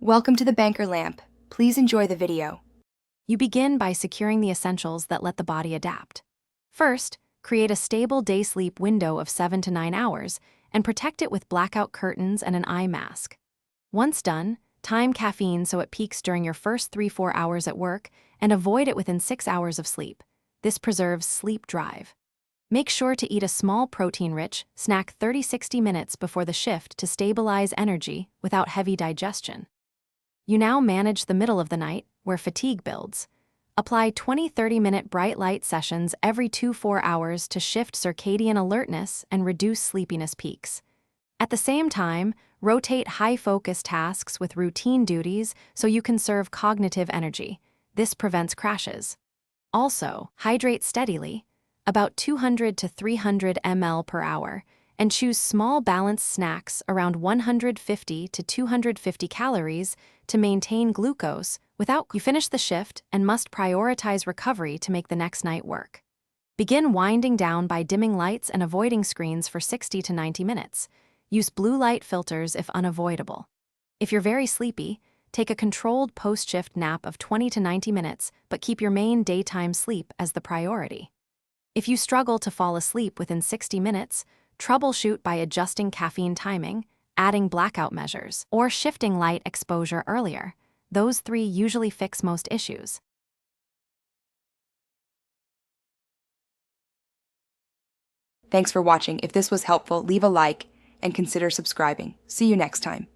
Welcome to the Banker Lamp. Please enjoy the video. You begin by securing the essentials that let the body adapt. First, create a stable day sleep window of 7 to 9 hours and protect it with blackout curtains and an eye mask. Once done, time caffeine so it peaks during your first 3-4 hours at work and avoid it within 6 hours of sleep. This preserves sleep drive. Make sure to eat a small protein-rich snack 30-60 minutes before the shift to stabilize energy without heavy digestion. You now manage the middle of the night, where fatigue builds. Apply 20-30-minute bright light sessions every 2-4 hours to shift circadian alertness and reduce sleepiness peaks. At the same time, rotate high-focus tasks with routine duties so you conserve cognitive energy. This prevents crashes. Also, hydrate steadily, about 200 to 300 ml per hour, and choose small balanced snacks around 150 to 250 calories to maintain glucose without you finish the shift and must prioritize recovery to make the next night work. Begin winding down by dimming lights and avoiding screens for 60 to 90 minutes. Use blue light filters if unavoidable. If you're very sleepy, take a controlled post-shift nap of 20 to 90 minutes, but keep your main daytime sleep as the priority. If you struggle to fall asleep within 60 minutes, troubleshoot by adjusting caffeine timing, adding blackout measures, or shifting light exposure earlier. Those 3 usually fix most issues. Thanks for watching. If this was helpful, leave a like and consider subscribing. See you next time.